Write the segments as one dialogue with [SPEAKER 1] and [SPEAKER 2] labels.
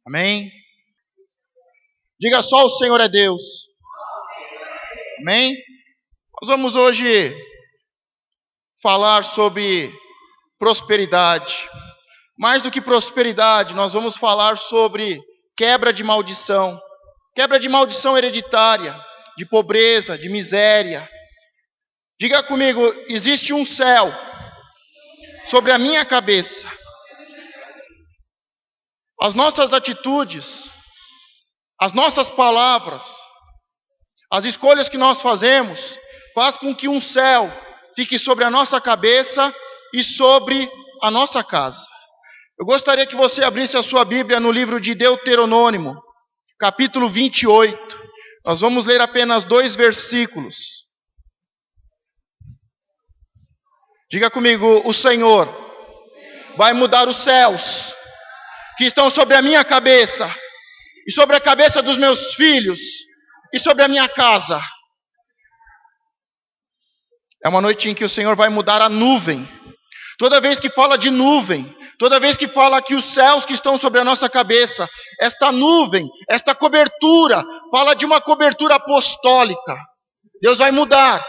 [SPEAKER 1] Amém? Diga só: o Senhor é Deus. Amém? Nós vamos hoje falar sobre prosperidade. Mais do que prosperidade, nós vamos falar sobre quebra de maldição. Quebra de maldição hereditária, de pobreza, de miséria. Diga comigo: existe um céu sobre a minha cabeça. As nossas atitudes, as nossas palavras, as escolhas que nós fazemos, faz com que um céu fique sobre a nossa cabeça e sobre a nossa casa. Eu gostaria que você abrisse a sua Bíblia no livro de Deuteronômio, capítulo 28. Nós vamos ler apenas 2 versículos. Diga comigo: o Senhor vai mudar os céus que estão sobre a minha cabeça, e sobre a cabeça dos meus filhos, e sobre a minha casa. É uma noite em que o Senhor vai mudar a nuvem. Toda vez que fala de nuvem, toda vez que fala que os céus que estão sobre a nossa cabeça, esta nuvem, esta cobertura, fala de uma cobertura apostólica. Deus vai mudar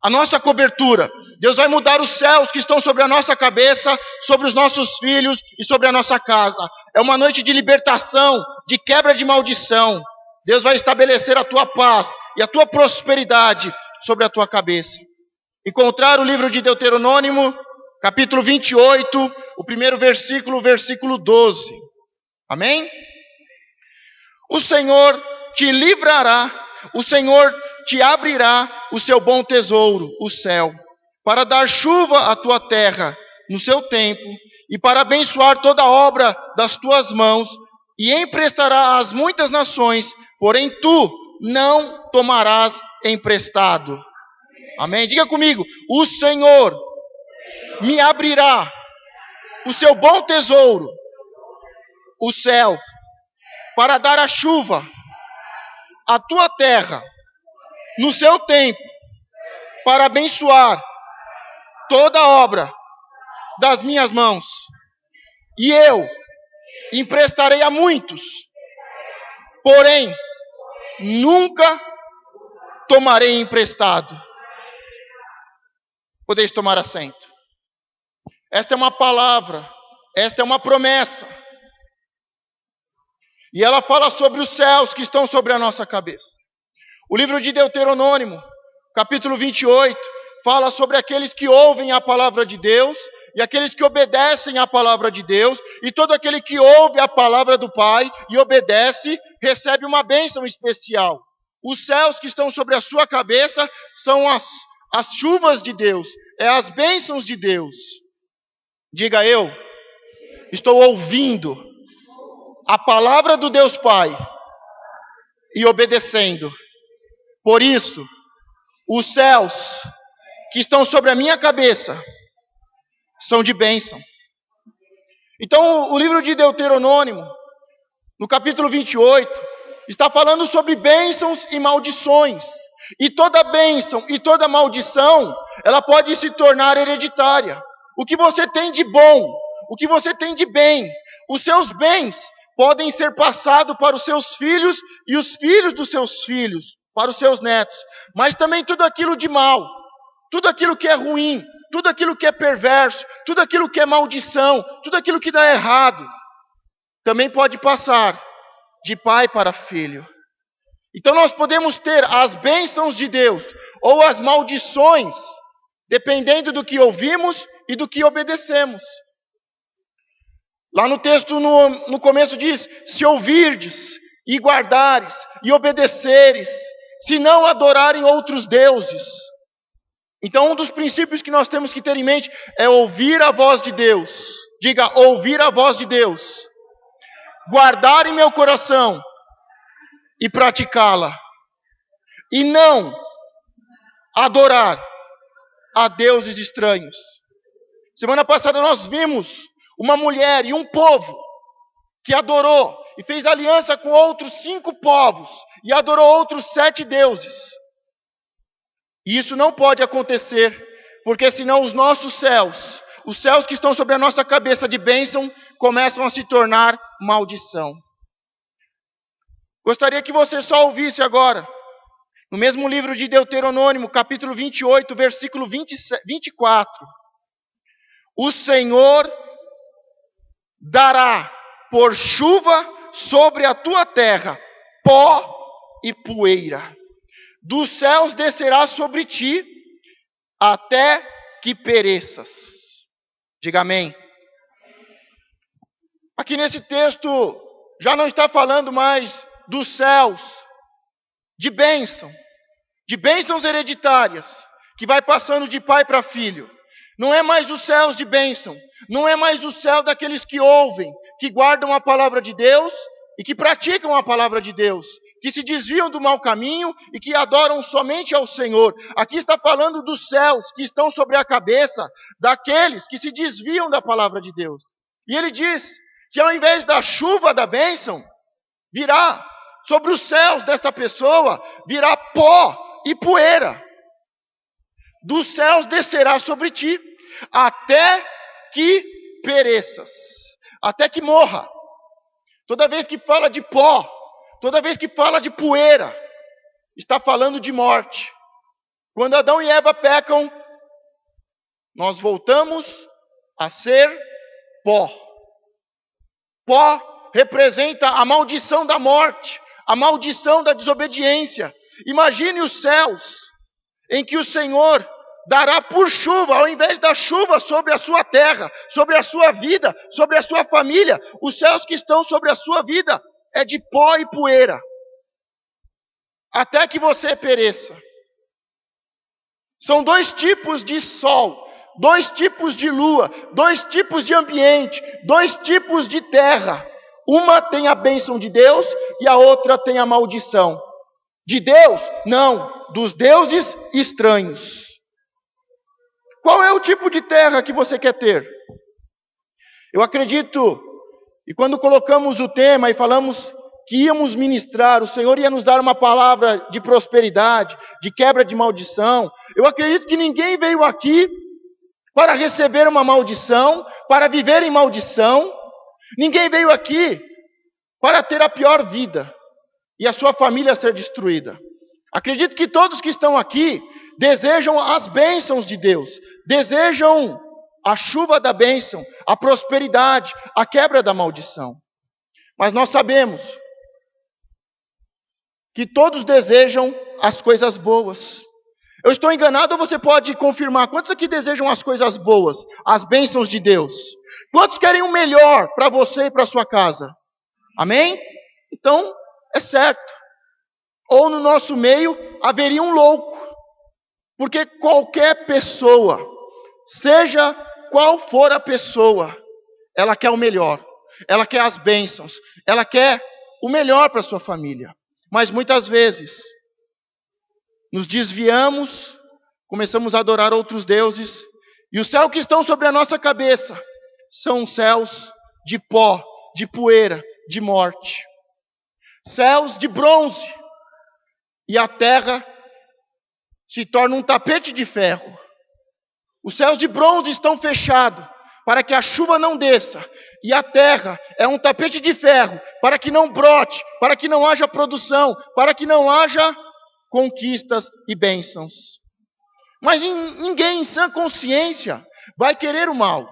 [SPEAKER 1] a nossa cobertura. Deus vai mudar os céus que estão sobre a nossa cabeça, sobre os nossos filhos e sobre a nossa casa. É uma noite de libertação, de quebra de maldição. Deus vai estabelecer a tua paz e a tua prosperidade sobre a tua cabeça. Encontrar o livro de Deuteronômio, capítulo 28, o primeiro versículo, versículo 12. Amém? O Senhor te livrará, o Senhor te abrirá o seu bom tesouro, o céu, para dar chuva à tua terra no seu tempo, e para abençoar toda a obra das tuas mãos, e emprestará às muitas nações, porém tu não tomarás emprestado. Amém? Diga comigo: o Senhor me abrirá o seu bom tesouro, o céu, para dar a chuva à tua terra no seu tempo, para abençoar toda a obra das minhas mãos. E eu emprestarei a muitos, porém nunca tomarei emprestado. Podeis tomar assento. Esta é uma palavra, esta é uma promessa. E ela fala sobre os céus que estão sobre a nossa cabeça. O livro de Deuteronômio, capítulo 28, fala sobre aqueles que ouvem a palavra de Deus e aqueles que obedecem à palavra de Deus. E todo aquele que ouve a palavra do Pai e obedece, recebe uma bênção especial. Os céus que estão sobre a sua cabeça são as chuvas de Deus, é as bênçãos de Deus. Diga: eu estou ouvindo a palavra do Deus Pai e obedecendo. Por isso, os céus que estão sobre a minha cabeça são de bênção. Então, o livro de Deuteronômio, no capítulo 28, está falando sobre bênçãos e maldições. E toda bênção e toda maldição, ela pode se tornar hereditária. O que você tem de bom, o que você tem de bem, os seus bens podem ser passados para os seus filhos e os filhos dos seus filhos, para os seus netos. Mas também tudo aquilo de mal, tudo aquilo que é ruim, tudo aquilo que é perverso, tudo aquilo que é maldição, tudo aquilo que dá errado, também pode passar de pai para filho. Então nós podemos ter as bênçãos de Deus ou as maldições, dependendo do que ouvimos e do que obedecemos. Lá no texto, no começo diz: se ouvirdes e guardares e obedeceres, se não adorarem outros deuses. Então um dos princípios que nós temos que ter em mente é ouvir a voz de Deus. Diga: ouvir a voz de Deus. Guardar em meu coração e praticá-la. E não adorar a deuses estranhos. Semana passada nós vimos uma mulher e um povo que adorou e fez aliança com outros 5 povos e adorou outros 7 deuses. E isso não pode acontecer, porque senão os nossos céus, os céus que estão sobre a nossa cabeça de bênção, começam a se tornar maldição. Gostaria que você só ouvisse agora, no mesmo livro de Deuteronômio, capítulo 28, versículo 24. O Senhor dará por chuva sobre a tua terra pó e poeira. Dos céus descerá sobre ti até que pereças. Diga amém. Aqui nesse texto já não está falando mais dos céus de bênçãos hereditárias, que vai passando de pai para filho. Não é mais os céus de bênção, não é mais o céu daqueles que ouvem, que guardam a palavra de Deus e que praticam a palavra de Deus, que se desviam do mau caminho e que adoram somente ao Senhor. Aqui está falando dos céus que estão sobre a cabeça daqueles que se desviam da palavra de Deus. E ele diz que ao invés da chuva da bênção, virá sobre os céus desta pessoa, virá pó e poeira. Dos céus descerá sobre ti, até que pereças, até que morra. Toda vez que fala de pó, toda vez que fala de poeira, está falando de morte. Quando Adão e Eva pecam, nós voltamos a ser pó. Pó representa a maldição da morte, a maldição da desobediência. Imagine os céus em que o Senhor dará por chuva, ao invés da chuva sobre a sua terra, sobre a sua vida, sobre a sua família. Os céus que estão sobre a sua vida é de pó e poeira, até que você pereça. São dois tipos de sol, dois tipos de lua, dois tipos de ambiente, dois tipos de terra. Uma tem a bênção de Deus e a outra tem a maldição. De Deus? Não, dos deuses estranhos. Qual é o tipo de terra que você quer ter? Eu acredito, e quando colocamos o tema e falamos que íamos ministrar, o Senhor ia nos dar uma palavra de prosperidade, de quebra de maldição. Eu acredito que ninguém veio aqui para receber uma maldição, para viver em maldição. Ninguém veio aqui para ter a pior vida e a sua família ser destruída. Acredito que todos que estão aqui desejam as bênçãos de Deus, desejam a chuva da bênção, a prosperidade, a quebra da maldição. Mas nós sabemos que todos desejam as coisas boas. Eu estou enganado ou você pode confirmar? Quantos aqui desejam as coisas boas, as bênçãos de Deus? Quantos querem o melhor para você e para sua casa? Amém? Então, é certo. Ou no nosso meio haveria um louco. Porque qualquer pessoa, seja qual for a pessoa, ela quer o melhor. Ela quer as bênçãos. Ela quer o melhor para sua família. Mas muitas vezes, nos desviamos, começamos a adorar outros deuses, e os céus que estão sobre a nossa cabeça são céus de pó, de poeira, de morte. Céus de bronze, e a terra se torna um tapete de ferro. Os céus de bronze estão fechados, para que a chuva não desça, e a terra é um tapete de ferro, para que não brote, para que não haja produção, para que não haja conquistas e bênçãos. Mas ninguém em sã consciência vai querer o mal.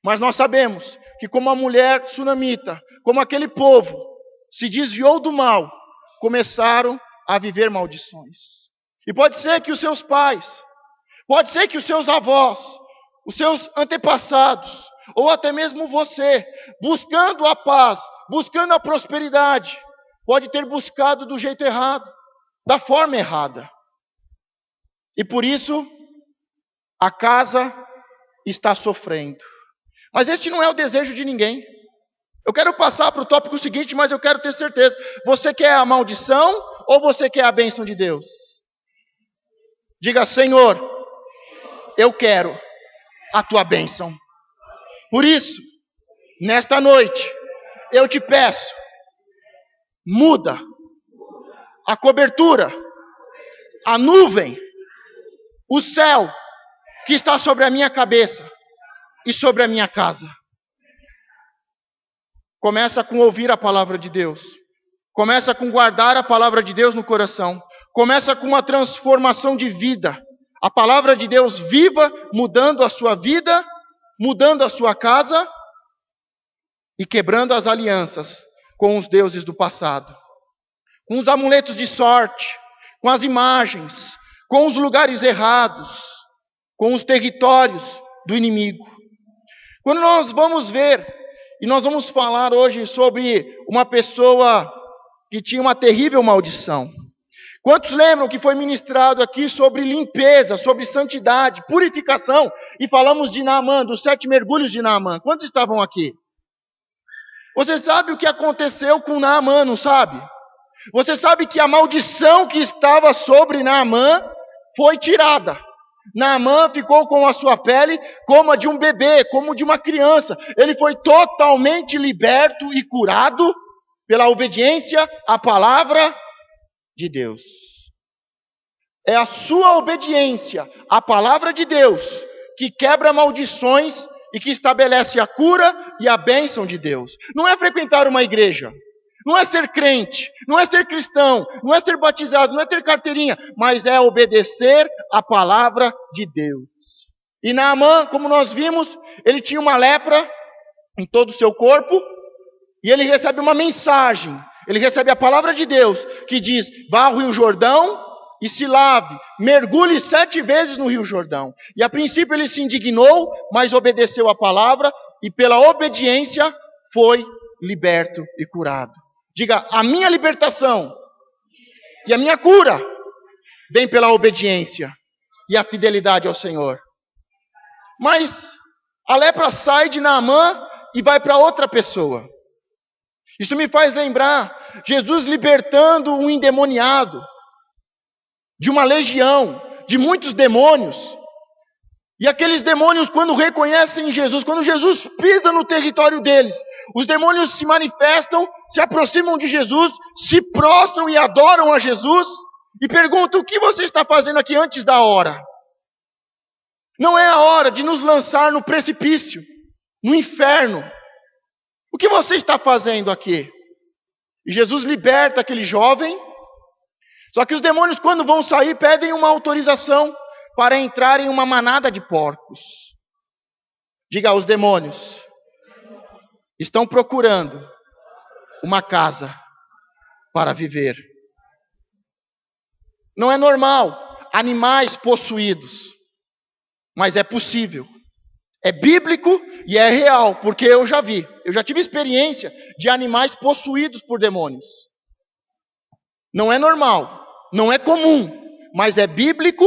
[SPEAKER 1] Mas nós sabemos que como a mulher sunamita, como aquele povo se desviou do mal, começaram a viver maldições. E pode ser que os seus pais, pode ser que os seus avós, os seus antepassados, ou até mesmo você, buscando a paz, buscando a prosperidade, pode ter buscado do jeito errado, da forma errada. E por isso, a casa está sofrendo. Mas este não é o desejo de ninguém. Eu quero passar para o tópico seguinte, mas eu quero ter certeza. Você quer a maldição ou você quer a bênção de Deus? Diga, Senhor, eu quero a tua bênção. Por isso, nesta noite, eu te peço, muda a cobertura, a nuvem, o céu que está sobre a minha cabeça e sobre a minha casa. Começa com ouvir a palavra de Deus. Começa com guardar a palavra de Deus no coração. Começa com uma transformação de vida. A palavra de Deus viva, mudando a sua vida, mudando a sua casa e quebrando as alianças com os deuses do passado. Com os amuletos de sorte, com as imagens, com os lugares errados, com os territórios do inimigo. Quando nós vamos ver, e nós vamos falar hoje sobre uma pessoa que tinha uma terrível maldição. Quantos lembram que foi ministrado aqui sobre limpeza, sobre santidade, purificação, e falamos de Naamã, dos 7 mergulhos de Naamã? Quantos estavam aqui? Você sabe o que aconteceu com Naamã, não sabe? Você sabe que a maldição que estava sobre Naamã foi tirada. Naamã ficou com a sua pele como a de um bebê, como de uma criança. Ele foi totalmente liberto e curado pela obediência à palavra de Deus. É a sua obediência à palavra de Deus que quebra maldições e que estabelece a cura e a bênção de Deus. Não é frequentar uma igreja, não é ser crente, não é ser cristão, não é ser batizado, não é ter carteirinha, mas é obedecer à palavra de Deus. E Naamã, como nós vimos, ele tinha uma lepra em todo o seu corpo, e ele recebe uma mensagem, ele recebe a palavra de Deus, que diz: vá ao Rio Jordão e se lave, mergulhe 7 vezes no Rio Jordão. E a princípio ele se indignou, mas obedeceu a palavra, e pela obediência foi liberto e curado. Diga: a minha libertação e a minha cura vem pela obediência e a fidelidade ao Senhor. Mas a lepra sai de Naamã e vai para outra pessoa. Isso me faz lembrar Jesus libertando um endemoniado de uma legião, de muitos demônios. E aqueles demônios, quando reconhecem Jesus, quando Jesus pisa no território deles, os demônios se manifestam, se aproximam de Jesus, se prostram e adoram a Jesus e perguntam: o que você está fazendo aqui antes da hora? Não é a hora de nos lançar no precipício, no inferno. O que você está fazendo aqui? E Jesus liberta aquele jovem. Só que os demônios, quando vão sair, pedem uma autorização para entrar em uma manada de porcos. Diga: os demônios estão procurando uma casa para viver. Não é normal animais possuídos, mas é possível. É bíblico e é real, porque eu já vi. Eu já tive experiência de animais possuídos por demônios. Não é normal, não é comum, mas é bíblico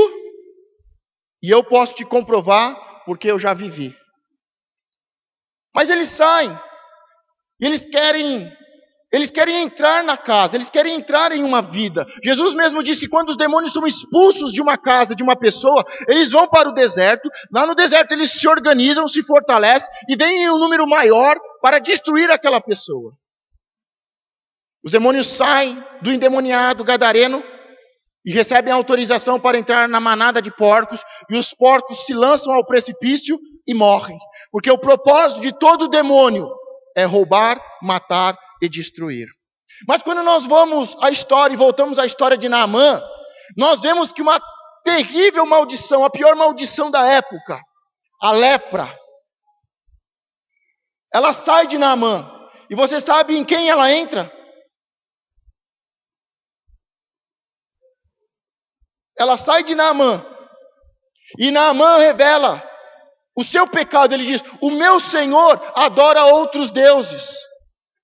[SPEAKER 1] e eu posso te comprovar porque eu já vivi. Mas eles saem e eles querem entrar na casa, eles querem entrar em uma vida. Jesus mesmo disse que quando os demônios são expulsos de uma casa, de uma pessoa, eles vão para o deserto. Lá no deserto eles se organizam, se fortalecem e vêm em um número maior para destruir aquela pessoa. Os demônios saem do endemoniado gadareno e recebem autorização para entrar na manada de porcos, e os porcos se lançam ao precipício e morrem. Porque o propósito de todo demônio é roubar, matar e destruir. Mas quando nós vamos à história e voltamos à história de Naamã, nós vemos que uma terrível maldição, a pior maldição da época, a lepra, ela sai de Naamã. E você sabe em quem ela entra? Ela sai de Naamã. E Naamã revela o seu pecado. Ele diz: o meu Senhor adora outros deuses.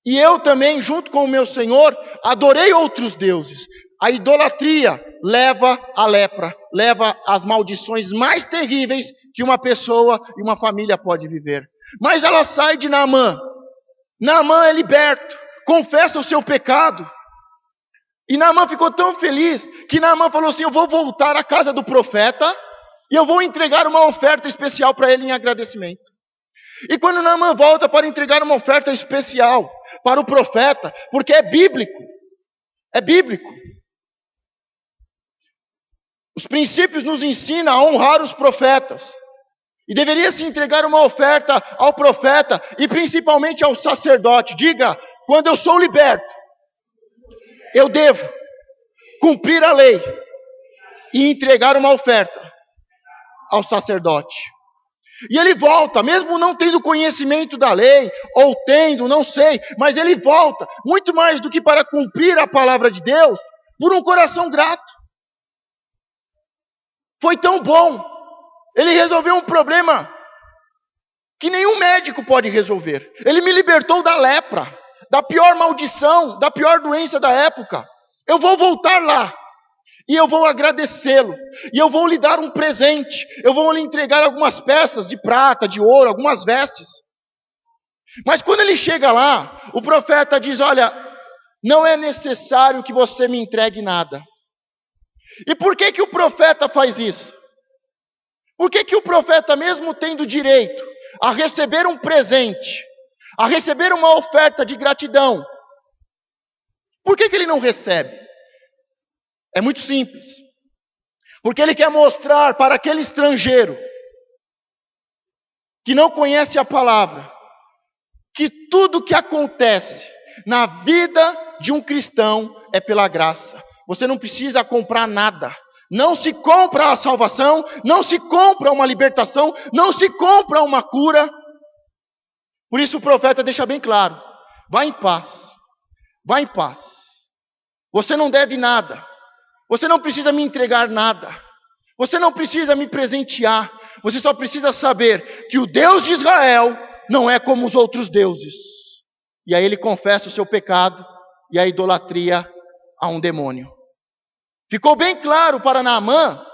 [SPEAKER 1] E eu também, junto com o meu Senhor, adorei outros deuses. A idolatria leva à lepra, leva às maldições mais terríveis que uma pessoa e uma família pode viver. Mas ela sai de Naamã. Naamã é liberto, confessa o seu pecado. E Naamã ficou tão feliz que Naamã falou assim: eu vou voltar à casa do profeta e eu vou entregar uma oferta especial para ele em agradecimento. E quando Naamã volta para entregar uma oferta especial para o profeta, porque é bíblico, os princípios nos ensinam a honrar os profetas, e deveria se entregar uma oferta ao profeta, e principalmente ao sacerdote. Diga: quando eu sou liberto, eu devo cumprir a lei e entregar uma oferta ao sacerdote. E ele volta, mesmo não tendo conhecimento da lei, ou tendo, não sei, mas ele volta, muito mais do que para cumprir a palavra de Deus, por um coração grato. Foi tão bom, ele resolveu um problema que nenhum médico pode resolver. Ele me libertou da lepra, da pior maldição, da pior doença da época. Eu vou voltar lá. E eu vou agradecê-lo. E eu vou lhe dar um presente. Eu vou lhe entregar algumas peças de prata, de ouro, algumas vestes. Mas quando ele chega lá, o profeta diz: olha, não é necessário que você me entregue nada. E por que o profeta faz isso? Por que o profeta, mesmo tendo direito a receber um presente, a receber uma oferta de gratidão, por que ele não recebe? É muito simples. Porque ele quer mostrar para aquele estrangeiro que não conhece a palavra, que tudo que acontece na vida de um cristão é pela graça. Você não precisa comprar nada. Não se compra a salvação, não se compra uma libertação, não se compra uma cura. Por isso o profeta deixa bem claro: vá em paz, vá em paz. Você não deve nada. Você não precisa me entregar nada. Você não precisa me presentear. Você só precisa saber que o Deus de Israel não é como os outros deuses. E aí ele confessa o seu pecado e a idolatria a um demônio. Ficou bem claro para Naamã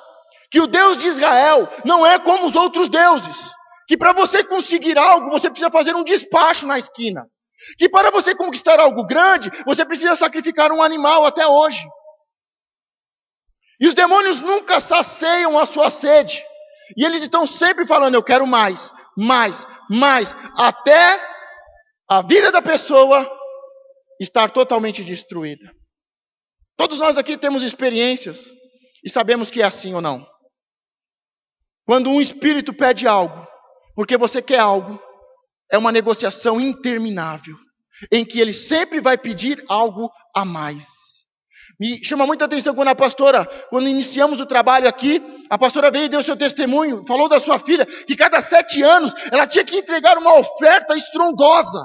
[SPEAKER 1] que o Deus de Israel não é como os outros deuses. Que para você conseguir algo, você precisa fazer um despacho na esquina. Que para você conquistar algo grande, você precisa sacrificar um animal até hoje. E os demônios nunca saciam a sua sede. E eles estão sempre falando: eu quero mais, mais, mais, até a vida da pessoa estar totalmente destruída. Todos nós aqui temos experiências e sabemos que é assim ou não. Quando um espírito pede algo, porque você quer algo, é uma negociação interminável, em que ele sempre vai pedir algo a mais. Me chama muita atenção quando iniciamos o trabalho aqui, a pastora veio e deu seu testemunho, falou da sua filha, que cada 7 anos ela tinha que entregar uma oferta estrondosa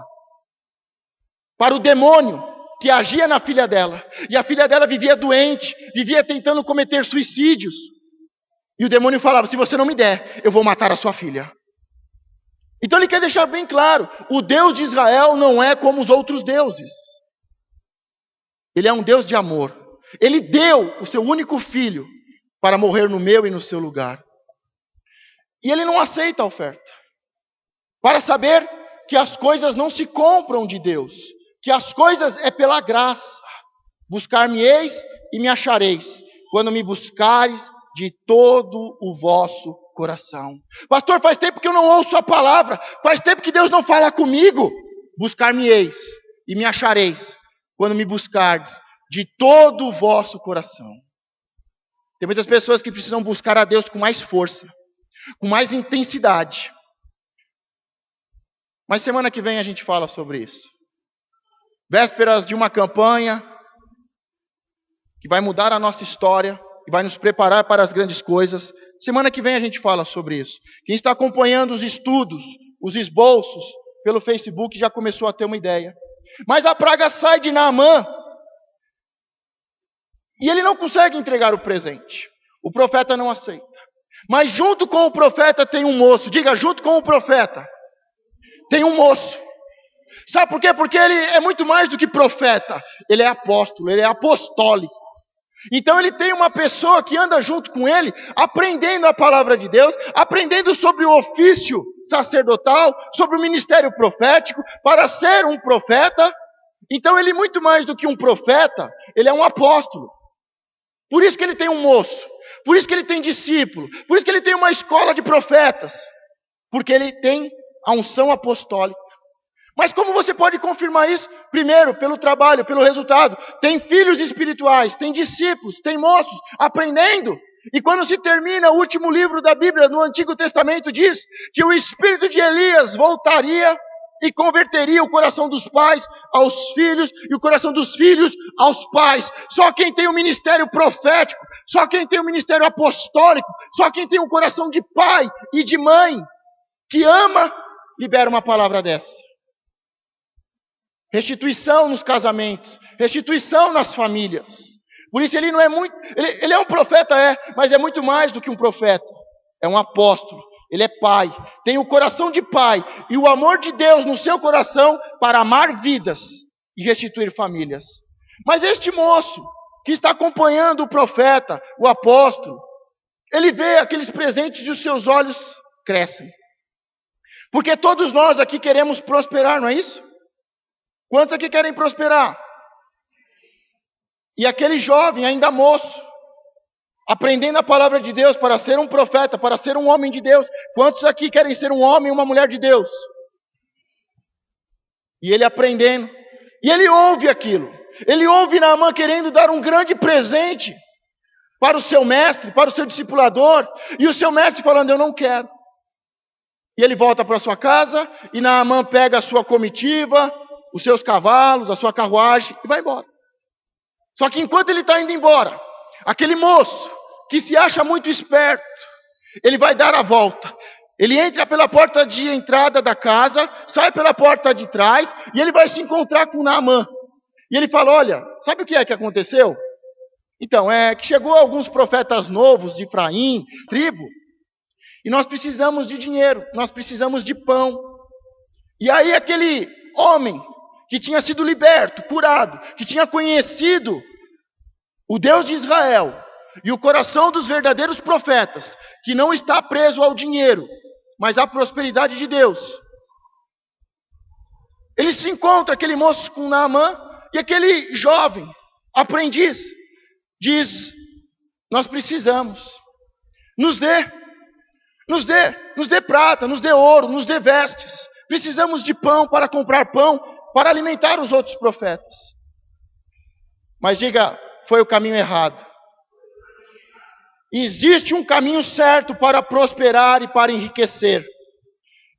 [SPEAKER 1] para o demônio que agia na filha dela. E a filha dela vivia doente, vivia tentando cometer suicídios. E o demônio falava: se você não me der, eu vou matar a sua filha. Então ele quer deixar bem claro: o Deus de Israel não é como os outros deuses. Ele é um Deus de amor. Ele deu o seu único filho para morrer no meu e no seu lugar. E ele não aceita a oferta. Para saber que as coisas não se compram de Deus. Que as coisas é pela graça. Buscar-me-eis e me achareis, quando me buscares de todo o vosso coração. Pastor, faz tempo que eu não ouço a palavra. Faz tempo que Deus não fala comigo. Buscar-me-eis e me achareis, quando me buscardes de todo o vosso coração. Tem muitas pessoas que precisam buscar a Deus com mais força, com mais intensidade. Mas semana que vem a gente fala sobre isso. Vésperas de uma campanha que vai mudar a nossa história e vai nos preparar para as grandes coisas. Semana que vem a gente fala sobre isso. Quem está acompanhando os estudos, os esboços pelo Facebook já começou a ter uma ideia. Mas a praga sai de Naamã e ele não consegue entregar o presente. O profeta não aceita. Mas junto com o profeta tem um moço. Diga, junto com o profeta tem um moço. Sabe por quê? Porque ele é muito mais do que profeta. Ele é apóstolo, ele é apostólico. Então ele tem uma pessoa que anda junto com ele, aprendendo a palavra de Deus, aprendendo sobre o ofício sacerdotal, sobre o ministério profético, para ser um profeta. Então ele, muito mais do que um profeta, ele é um apóstolo. Por isso que ele tem um moço, por isso que ele tem discípulo, por isso que ele tem uma escola de profetas, porque ele tem a unção apostólica. Mas como você pode confirmar isso? Primeiro, pelo trabalho, pelo resultado. Tem filhos espirituais, tem discípulos, tem moços aprendendo. E quando se termina o último livro da Bíblia, no Antigo Testamento, diz que o espírito de Elias voltaria e converteria o coração dos pais aos filhos e o coração dos filhos aos pais. Só quem tem o ministério profético, só quem tem o ministério apostólico, só quem tem um coração de pai e de mãe que ama, libera uma palavra dessa. Restituição nos casamentos, restituição nas famílias. Por isso ele não é muito, ele é um profeta, mas é muito mais do que um profeta. É um apóstolo. Ele é pai, tem o coração de pai e o amor de Deus no seu coração para amar vidas e restituir famílias. Mas este moço que está acompanhando o profeta, o apóstolo, ele vê aqueles presentes e os seus olhos crescem. Porque todos nós aqui queremos prosperar, não é isso? Quantos aqui querem prosperar? E aquele jovem, ainda moço, aprendendo a palavra de Deus para ser um profeta, para ser um homem de Deus. Quantos aqui querem ser um homem e uma mulher de Deus? E ele aprendendo. E ele ouve aquilo. Ele ouve Naamã querendo dar um grande presente para o seu mestre, para o seu discipulador. E o seu mestre falando, eu não quero. E ele volta para sua casa e Naamã pega a sua comitiva, os seus cavalos, a sua carruagem e vai embora. Só que enquanto ele está indo embora, aquele moço que se acha muito esperto, ele vai dar a volta. Ele entra pela porta de entrada da casa, sai pela porta de trás, e ele vai se encontrar com Naamã. E ele fala, olha, sabe o que é que aconteceu? Então, é que chegou alguns profetas novos de Efraim, tribo, e nós precisamos de dinheiro, nós precisamos de pão. E aí aquele homem que tinha sido liberto, curado, que tinha conhecido o Deus de Israel, e o coração dos verdadeiros profetas, que não está preso ao dinheiro, mas à prosperidade de Deus. Ele se encontra, aquele moço com Naamã, e aquele jovem, aprendiz, diz, nós precisamos, nos dê prata, nos dê ouro, nos dê vestes. Precisamos de pão para comprar pão, para alimentar os outros profetas. Mas diga, foi o caminho errado. Existe um caminho certo para prosperar e para enriquecer.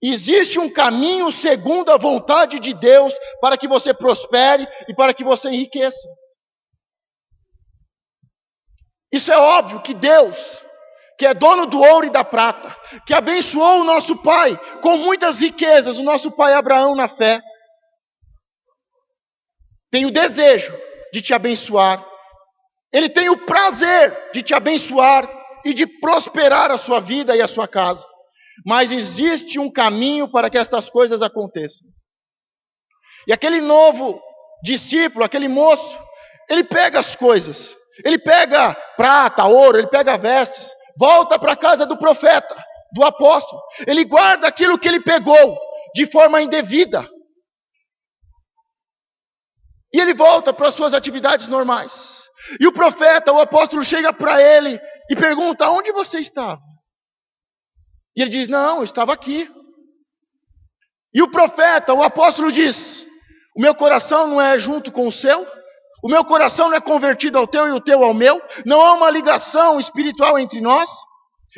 [SPEAKER 1] Existe um caminho segundo a vontade de Deus para que você prospere e para que você enriqueça. Isso é óbvio que Deus, que é dono do ouro e da prata, que abençoou o nosso pai com muitas riquezas, o nosso pai Abraão na fé, tem o desejo de te abençoar. Ele tem o prazer de te abençoar e de prosperar a sua vida e a sua casa. Mas existe um caminho para que estas coisas aconteçam. E aquele novo discípulo, aquele moço, ele pega as coisas. Ele pega prata, ouro, ele pega vestes. Volta para a casa do profeta, do apóstolo. Ele guarda aquilo que ele pegou de forma indevida. E ele volta para as suas atividades normais. E o profeta, o apóstolo, chega para ele e pergunta, onde você estava? E ele diz, não, eu estava aqui. E o profeta, o apóstolo diz, o meu coração não é junto com o seu? O meu coração não é convertido ao teu e o teu ao meu? Não há uma ligação espiritual entre nós?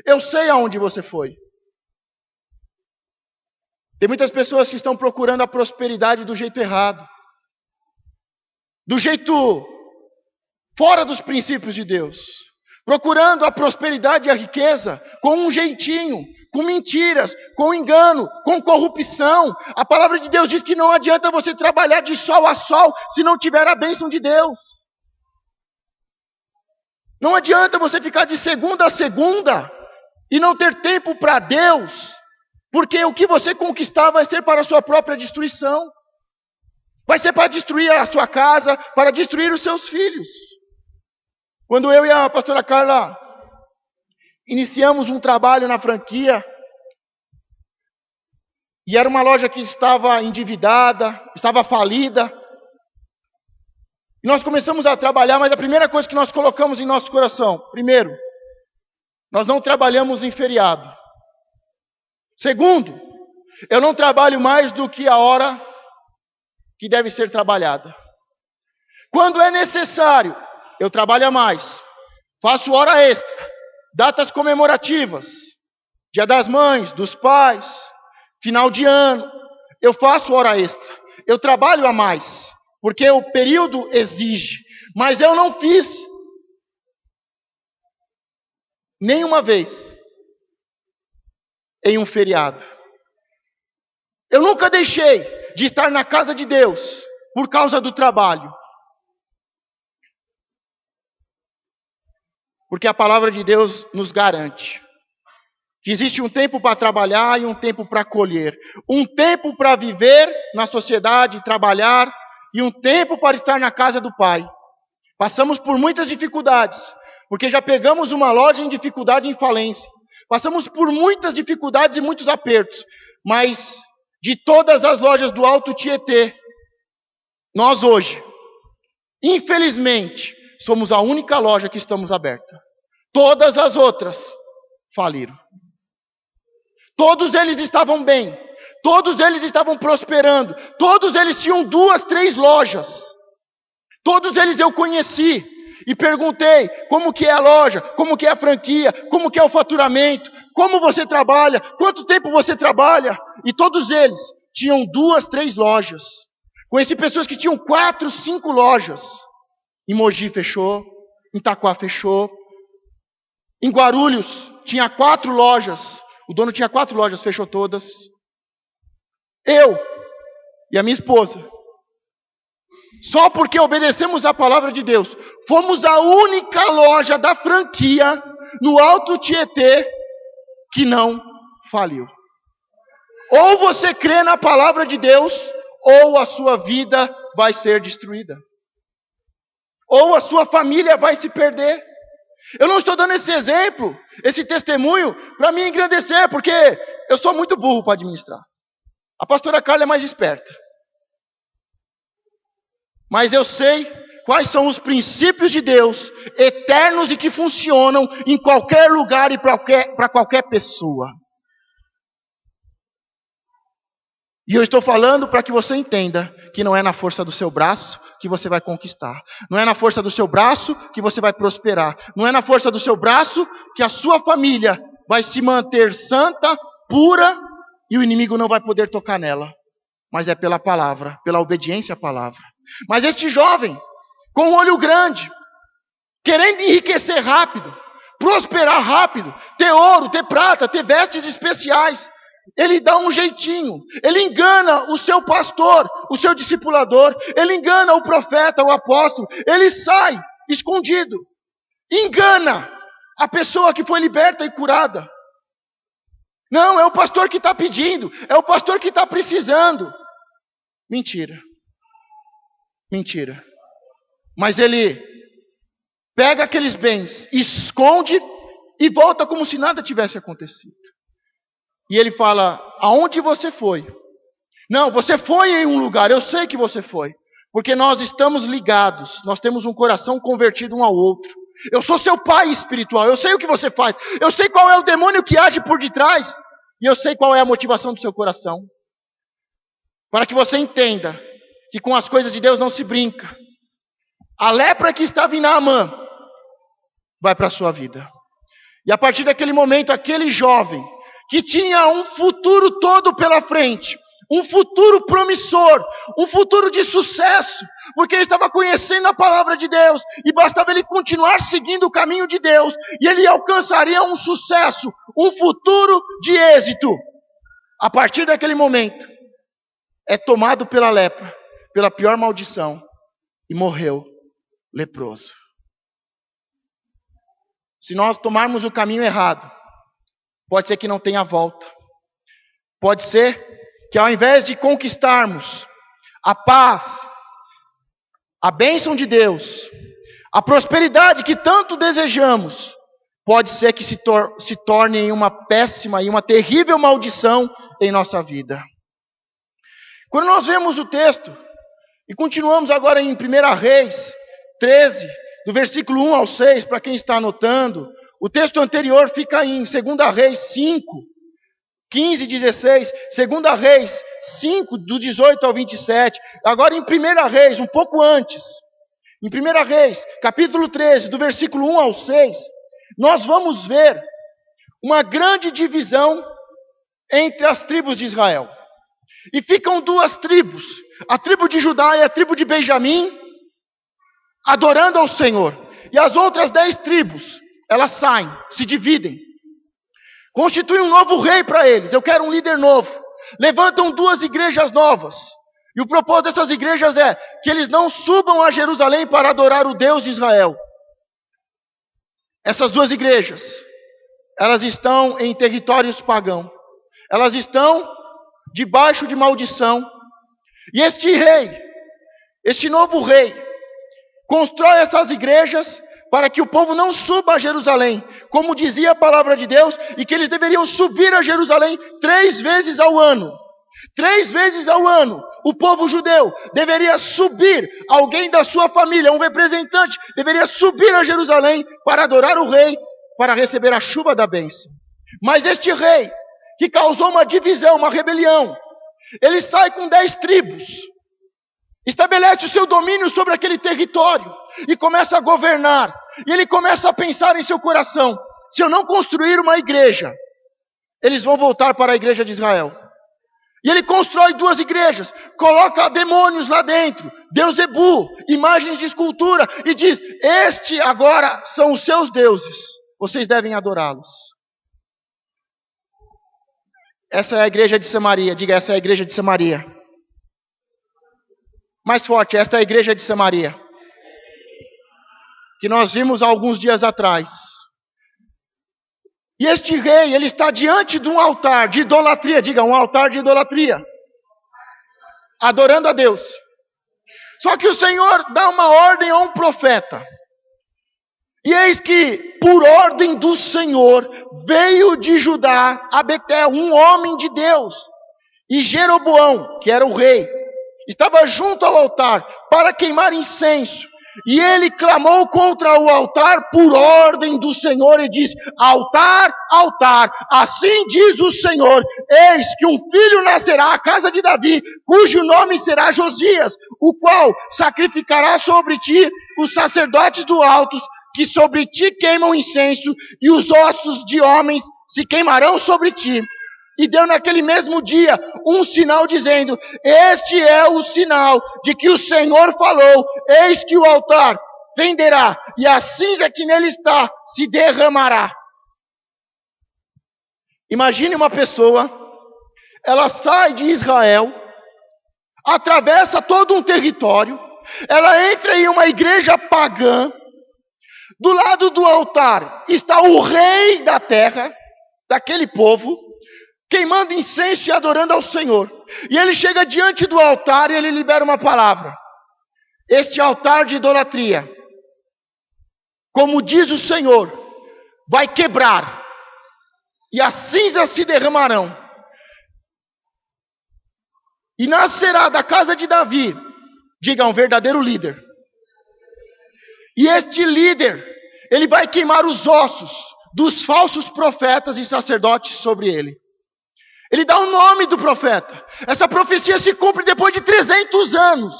[SPEAKER 1] Eu sei aonde você foi. Tem muitas pessoas que estão procurando a prosperidade do jeito errado. Do jeito fora dos princípios de Deus. Procurando a prosperidade e a riqueza com um jeitinho, com mentiras, com engano, com corrupção. A palavra de Deus diz que não adianta você trabalhar de sol a sol se não tiver a bênção de Deus. Não adianta você ficar de segunda a segunda e não ter tempo para Deus, porque o que você conquistar vai ser para a sua própria destruição. Vai ser para destruir a sua casa, para destruir os seus filhos. Quando eu e a pastora Carla iniciamos um trabalho na franquia, e era uma loja que estava endividada, estava falida, e nós começamos a trabalhar, mas a primeira coisa que nós colocamos em nosso coração, primeiro, nós não trabalhamos em feriado. Segundo, eu não trabalho mais do que a hora que deve ser trabalhada. Quando é necessário, eu trabalho a mais, faço hora extra, datas comemorativas, Dia das Mães, dos Pais, final de ano, eu faço hora extra, eu trabalho a mais, porque o período exige, mas eu não fiz nenhuma vez em um feriado. Eu nunca deixei de estar na casa de Deus por causa do trabalho. Porque a palavra de Deus nos garante que existe um tempo para trabalhar e um tempo para colher. Um tempo para viver na sociedade, trabalhar, e um tempo para estar na casa do Pai. Passamos por muitas dificuldades, porque já pegamos uma loja em dificuldade e em falência. Passamos por muitas dificuldades e muitos apertos, mas de todas as lojas do Alto Tietê, nós hoje, infelizmente, somos a única loja que estamos aberta. Todas as outras faliram. Todos eles estavam bem. Todos eles estavam prosperando. Todos eles tinham 2, 3 lojas. Todos eles eu conheci. E perguntei como que é a loja, como que é a franquia, como que é o faturamento, como você trabalha, quanto tempo você trabalha. E todos eles tinham 2, 3 lojas. Conheci pessoas que tinham 4, 5 lojas. Em Mogi fechou, em Itaquá fechou. Em Guarulhos tinha 4 lojas. O dono tinha 4 lojas, fechou todas. Eu e a minha esposa, só porque obedecemos a palavra de Deus, fomos a única loja da franquia no Alto Tietê que não faliu. Ou você crê na palavra de Deus, ou a sua vida vai ser destruída. Ou a sua família vai se perder. Eu não estou dando esse exemplo, esse testemunho, para me engrandecer, porque eu sou muito burro para administrar. A pastora Carla é mais esperta. Mas eu sei quais são os princípios de Deus, eternos e que funcionam em qualquer lugar e para qualquer pessoa. E eu estou falando para que você entenda que não é na força do seu braço que você vai conquistar. Não é na força do seu braço que você vai prosperar. Não é na força do seu braço que a sua família vai se manter santa, pura, e o inimigo não vai poder tocar nela. Mas é pela palavra, pela obediência à palavra. Mas este jovem, com um olho grande, querendo enriquecer rápido, prosperar rápido, ter ouro, ter prata, ter vestes especiais, ele dá um jeitinho, ele engana o seu pastor, o seu discipulador, ele engana o profeta, o apóstolo, ele sai escondido, engana a pessoa que foi liberta e curada. Não, é o pastor que está pedindo, é o pastor que está precisando. Mentira. Mentira. Mas ele pega aqueles bens, esconde e volta como se nada tivesse acontecido. E ele fala, aonde você foi? Não, você foi em um lugar, eu sei que você foi. Porque nós estamos ligados, nós temos um coração convertido um ao outro. Eu sou seu pai espiritual, eu sei o que você faz. Eu sei qual é o demônio que age por detrás. E eu sei qual é a motivação do seu coração. Para que você entenda que com as coisas de Deus não se brinca. A lepra que estava em Naamã vai para a sua vida. E a partir daquele momento, aquele jovem que tinha um futuro todo pela frente, um futuro promissor, um futuro de sucesso, porque ele estava conhecendo a palavra de Deus, e bastava ele continuar seguindo o caminho de Deus, e ele alcançaria um sucesso, um futuro de êxito. A partir daquele momento, é tomado pela lepra, pela pior maldição, e morreu leproso. Se nós tomarmos o caminho errado, pode ser que não tenha volta. Pode ser que ao invés de conquistarmos a paz, a bênção de Deus, a prosperidade que tanto desejamos, pode ser que se torne em uma péssima e uma terrível maldição em nossa vida. Quando nós vemos o texto, e continuamos agora em 1 Reis 13, do versículo 1 ao 6, para quem está anotando, o texto anterior fica em 2 Reis 5, 15 e 16, 2 Reis 5, do 18 ao 27, agora em 1 Reis, um pouco antes, em 1 Reis, capítulo 13, do versículo 1 ao 6, nós vamos ver uma grande divisão entre as tribos de Israel. E ficam duas tribos, a tribo de Judá e a tribo de Benjamim, adorando ao Senhor. E as outras 10 tribos, elas saem, se dividem. Constituem um novo rei para eles. Eu quero um líder novo. Levantam 2 igrejas novas. E o propósito dessas igrejas é que eles não subam a Jerusalém para adorar o Deus de Israel. Essas 2 igrejas, elas estão em territórios pagãos. Elas estão debaixo de maldição. E este rei, este novo rei, constrói essas igrejas para que o povo não suba a Jerusalém, como dizia a palavra de Deus, e que eles deveriam subir a Jerusalém 3 vezes ao ano. 3 vezes ao ano, o povo judeu deveria subir, alguém da sua família, um representante, deveria subir a Jerusalém para adorar o rei, para receber a chuva da bênção. Mas este rei, que causou uma divisão, uma rebelião, ele sai com 10 tribos, estabelece o seu domínio sobre aquele território e começa a governar. E ele começa a pensar em seu coração: se eu não construir uma igreja, eles vão voltar para a igreja de Israel. E ele constrói 2 igrejas, coloca demônios lá dentro, Deusebu, imagens de escultura, e diz: este agora são os seus deuses, vocês devem adorá-los. Essa é a igreja de Samaria. Diga: essa é a igreja de Samaria. Mais forte: esta é a igreja de Samaria, que nós vimos há alguns dias atrás. E este rei, ele está diante de um altar de idolatria. Diga: um altar de idolatria, adorando a Deus. Só que o Senhor dá uma ordem a um profeta. E eis que, por ordem do Senhor, veio de Judá a Betel um homem de Deus. E Jeroboão, que era o rei, estava junto ao altar para queimar incenso. E ele clamou contra o altar por ordem do Senhor e disse: altar, altar, assim diz o Senhor, eis que um filho nascerá à casa de Davi, cujo nome será Josias, o qual sacrificará sobre ti os sacerdotes do alto, que sobre ti queimam incenso, e os ossos de homens se queimarão sobre ti. E deu naquele mesmo dia um sinal dizendo: este é o sinal de que o Senhor falou, eis que o altar fenderá, e a cinza que nele está se derramará. Imagine uma pessoa, ela sai de Israel, atravessa todo um território, ela entra em uma igreja pagã. Do lado do altar está o rei da terra, daquele povo, queimando incenso e adorando ao Senhor. E ele chega diante do altar e ele libera uma palavra: este altar de idolatria, como diz o Senhor, vai quebrar, e as cinzas se derramarão. E nascerá da casa de Davi, diga, um verdadeiro líder. E este líder, ele vai queimar os ossos dos falsos profetas e sacerdotes sobre ele. Ele dá o nome do profeta. Essa profecia se cumpre depois de 300 anos.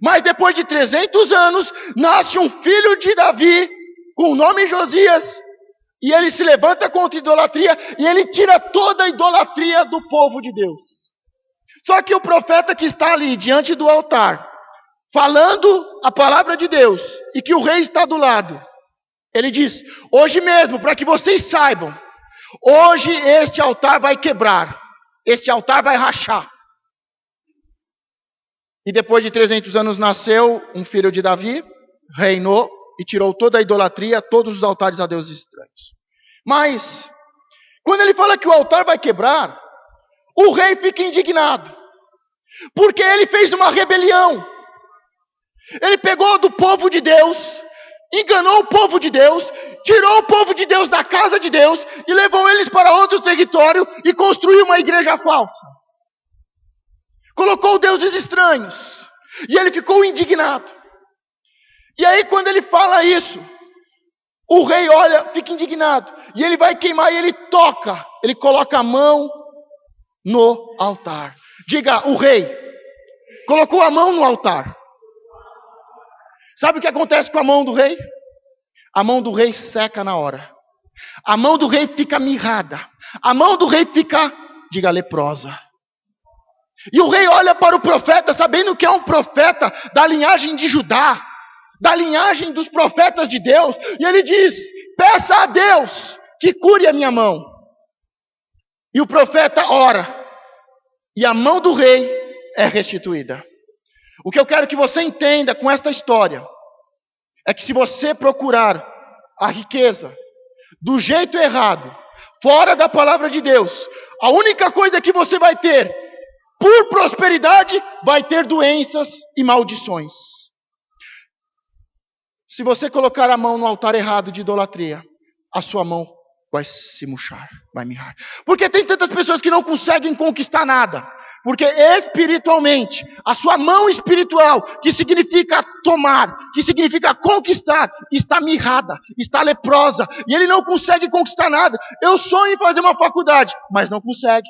[SPEAKER 1] Mas depois de 300 anos, nasce um filho de Davi, com o nome Josias, e ele se levanta contra a idolatria, e ele tira toda a idolatria do povo de Deus. Só que o profeta que está ali diante do altar, falando a palavra de Deus, e que o rei está do lado, ele diz: hoje mesmo, para que vocês saibam, hoje este altar vai quebrar, este altar vai rachar. E depois de 300 anos nasceu um filho de Davi, reinou e tirou toda a idolatria, todos os altares a deuses estranhos. Mas, quando ele fala que o altar vai quebrar, o rei fica indignado, porque ele fez uma rebelião. Ele pegou do povo de Deus, enganou o povo de Deus, tirou o povo de Deus da casa de Deus e levou eles para outro território e construiu uma igreja falsa. Colocou deuses estranhos. E ele ficou indignado. E aí quando ele fala isso, o rei olha, fica indignado. E ele vai queimar e ele toca. Ele coloca a mão no altar. Diga, o rei colocou a mão no altar. Sabe o que acontece com a mão do rei? A mão do rei seca na hora. A mão do rei fica mirrada. A mão do rei fica, diga, leprosa. E o rei olha para o profeta, sabendo que é um profeta da linhagem de Judá, da linhagem dos profetas de Deus, e ele diz: peça a Deus que cure a minha mão. E o profeta ora, e a mão do rei é restituída. O que eu quero que você entenda com esta história é que se você procurar a riqueza do jeito errado, fora da palavra de Deus, a única coisa que você vai ter por prosperidade vai ter doenças e maldições. Se você colocar a mão no altar errado de idolatria, a sua mão vai se murchar, vai mirrar. Porque tem tantas pessoas que não conseguem conquistar nada. Porque espiritualmente, a sua mão espiritual, que significa tomar, que significa conquistar, está mirrada, está leprosa, e ele não consegue conquistar nada. Eu sonho em fazer uma faculdade, mas não consegue.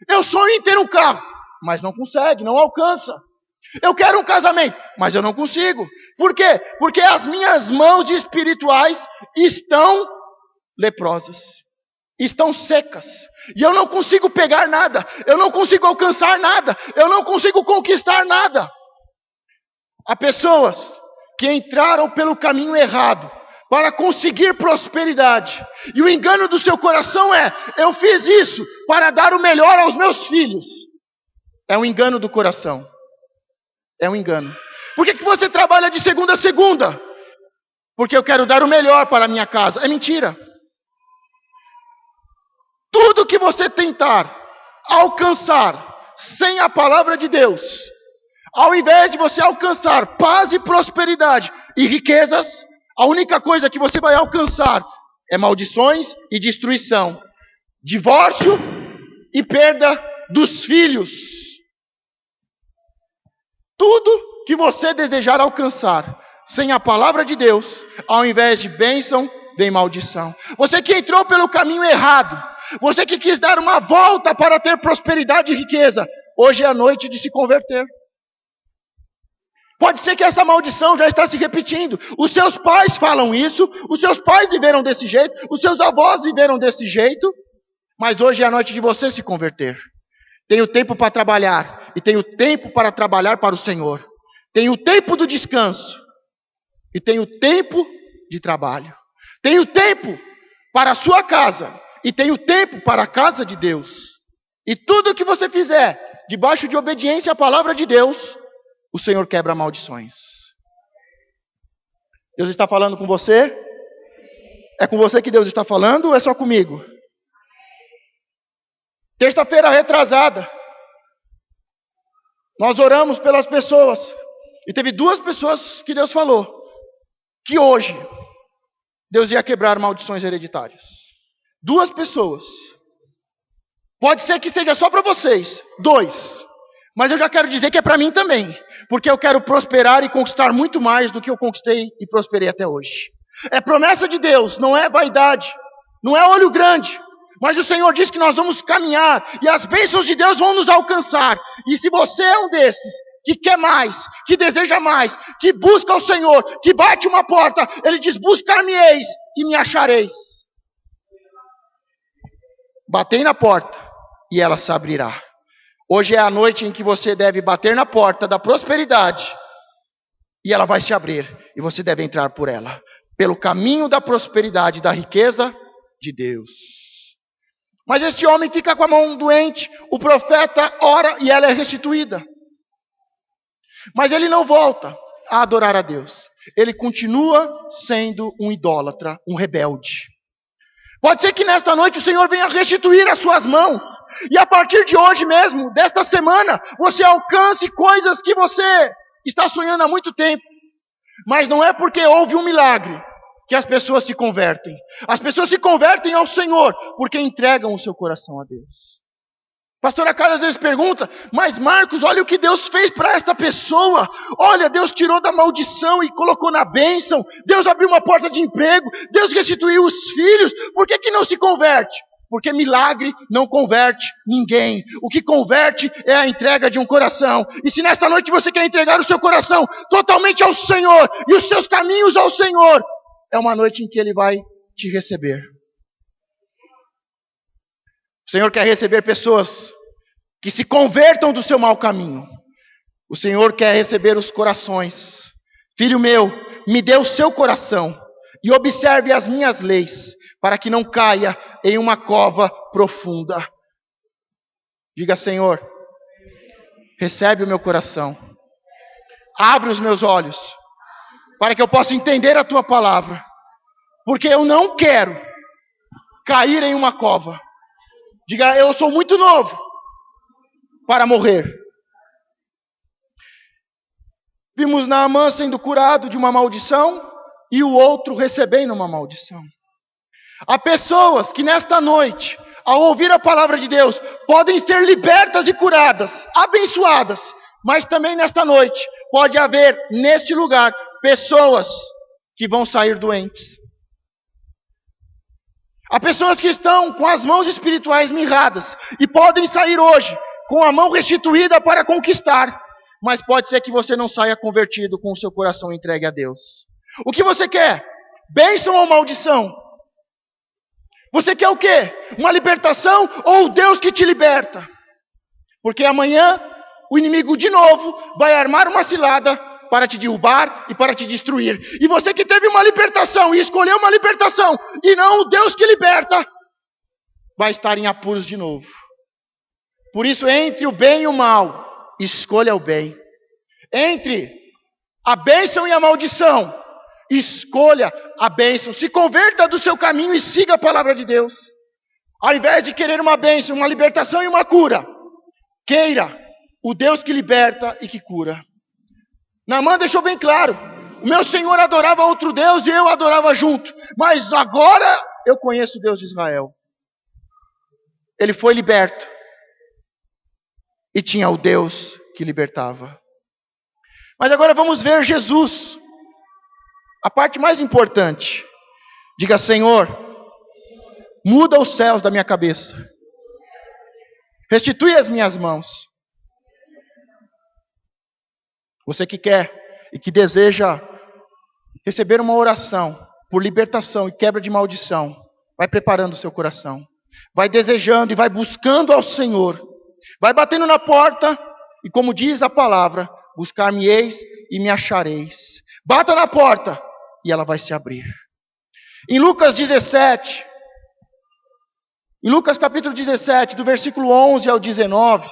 [SPEAKER 1] Eu sonho em ter um carro, mas não consegue, não alcança. Eu quero um casamento, mas eu não consigo. Por quê? Porque as minhas mãos espirituais estão leprosas, estão secas, e eu não consigo pegar nada, eu não consigo alcançar nada, eu não consigo conquistar nada. Há pessoas que entraram pelo caminho errado para conseguir prosperidade, e o engano do seu coração é: eu fiz isso para dar o melhor aos meus filhos. É um engano do coração, é um engano. Por que você trabalha de segunda a segunda? Porque eu quero dar o melhor para a minha casa. É mentira. Tudo que você tentar alcançar sem a palavra de Deus, ao invés de você alcançar paz e prosperidade e riquezas, a única coisa que você vai alcançar é maldições e destruição, divórcio e perda dos filhos. Tudo que você desejar alcançar sem a palavra de Deus, ao invés de bênção, vem maldição. Você que entrou pelo caminho errado, você que quis dar uma volta para ter prosperidade e riqueza, hoje é a noite de se converter. Pode ser que essa maldição já está se repetindo. Os seus pais falam isso, os seus pais viveram desse jeito, os seus avós viveram desse jeito, mas hoje é a noite de você se converter. Tenho tempo para trabalhar, e tenho tempo para trabalhar para o Senhor. Tenho tempo do descanso, e tenho tempo de trabalho. Tenho tempo para a sua casa, e tenho tempo para a casa de Deus. E tudo que você fizer debaixo de obediência à palavra de Deus, o Senhor quebra maldições. Deus está falando com você? É com você que Deus está falando ou é só comigo? Terça-feira retrasada, nós oramos pelas pessoas. E teve 2 pessoas que Deus falou que hoje Deus ia quebrar maldições hereditárias. 2 pessoas. Pode ser que esteja só para vocês, 2. Mas eu já quero dizer que é para mim também. Porque eu quero prosperar e conquistar muito mais do que eu conquistei e prosperei até hoje. É promessa de Deus, não é vaidade. Não é olho grande. Mas o Senhor diz que nós vamos caminhar. E as bênçãos de Deus vão nos alcançar. E se você é um desses que quer mais, que deseja mais, que busca o Senhor, que bate uma porta, Ele diz: buscar-me-eis e me achareis. Batei na porta e ela se abrirá. Hoje é a noite em que você deve bater na porta da prosperidade e ela vai se abrir e você deve entrar por ela, pelo caminho da prosperidade, da riqueza de Deus. Mas este homem fica com a mão doente, o profeta ora e ela é restituída. Mas ele não volta a adorar a Deus. Ele continua sendo um idólatra, um rebelde. Pode ser que nesta noite o Senhor venha restituir as suas mãos. E a partir de hoje mesmo, desta semana, você alcance coisas que você está sonhando há muito tempo. Mas não é porque houve um milagre que as pessoas se convertem. As pessoas se convertem ao Senhor porque entregam o seu coração a Deus. Pastora Carla às vezes pergunta: mas Marcos, olha o que Deus fez para esta pessoa. Olha, Deus tirou da maldição e colocou na bênção. Deus abriu uma porta de emprego. Deus restituiu os filhos. Por que não se converte? Porque milagre não converte ninguém. O que converte é a entrega de um coração. E se nesta noite você quer entregar o seu coração totalmente ao Senhor e os seus caminhos ao Senhor, é uma noite em que Ele vai te receber. O Senhor quer receber pessoas que se convertam do seu mau caminho. O Senhor quer receber os corações. Filho meu, me dê o seu coração e observe as minhas leis, para que não caia em uma cova profunda. Diga, Senhor, recebe o meu coração. Abre os meus olhos, para que eu possa entender a tua palavra. Porque eu não quero cair em uma cova. Diga, eu sou muito novo para morrer. Vimos Naamã sendo curado de uma maldição e o outro recebendo uma maldição. Há pessoas que nesta noite, ao ouvir a palavra de Deus, podem ser libertas e curadas, abençoadas. Mas também nesta noite, pode haver neste lugar pessoas que vão sair doentes. Há pessoas que estão com as mãos espirituais mirradas e podem sair hoje com a mão restituída para conquistar. Mas pode ser que você não saia convertido com o seu coração entregue a Deus. O que você quer? Bênção ou maldição? Você quer o quê? Uma libertação ou o Deus que te liberta? Porque amanhã o inimigo de novo vai armar uma cilada para te derrubar e para te destruir. E você que teve uma libertação e escolheu uma libertação e não o Deus que liberta, vai estar em apuros de novo. Por isso, entre o bem e o mal, escolha o bem. Entre a bênção e a maldição, escolha a bênção. Se converta do seu caminho e siga a palavra de Deus. Ao invés de querer uma bênção, uma libertação e uma cura, queira o Deus que liberta e que cura. Naamã deixou bem claro: o meu Senhor adorava outro Deus e eu adorava junto. Mas agora eu conheço o Deus de Israel. Ele foi liberto. E tinha o Deus que libertava. Mas agora vamos ver Jesus. A parte mais importante. Diga, Senhor, muda os céus da minha cabeça. Restitui as minhas mãos. Você que quer e que deseja receber uma oração por libertação e quebra de maldição, vai preparando o seu coração. Vai desejando e vai buscando ao Senhor. Vai batendo na porta e, como diz a palavra, buscar-me-eis e me achareis. Bata na porta e ela vai se abrir. Em Lucas 17, em Lucas capítulo 17, do versículo 11 ao 19,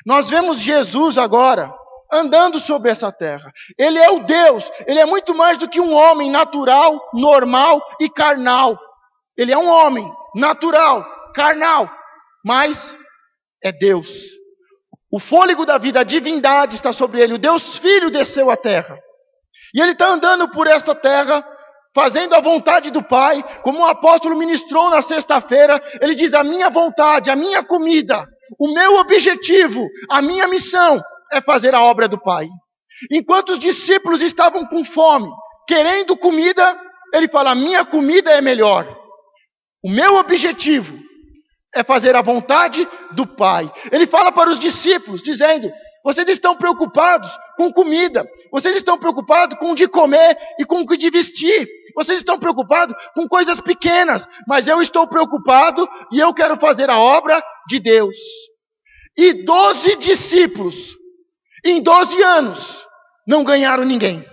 [SPEAKER 1] nós vemos Jesus agora andando sobre essa terra. Ele é o Deus, ele é muito mais do que um homem natural, normal e carnal. Ele é um homem natural, carnal, mas é Deus. O fôlego da vida, a divindade está sobre ele. O Deus Filho desceu à terra. E ele está andando por esta terra, fazendo a vontade do Pai. Como o apóstolo ministrou na sexta-feira, ele diz: a minha vontade, a minha comida, o meu objetivo, a minha missão é fazer a obra do Pai. Enquanto os discípulos estavam com fome, querendo comida, ele fala: a minha comida é melhor. O meu objetivo é fazer a vontade do Pai. Ele fala para os discípulos, dizendo: vocês estão preocupados com comida, vocês estão preocupados com o de comer e com o de vestir, vocês estão preocupados com coisas pequenas, mas eu estou preocupado e eu quero fazer a obra de Deus. E 12 discípulos, em 12 anos, não ganharam ninguém.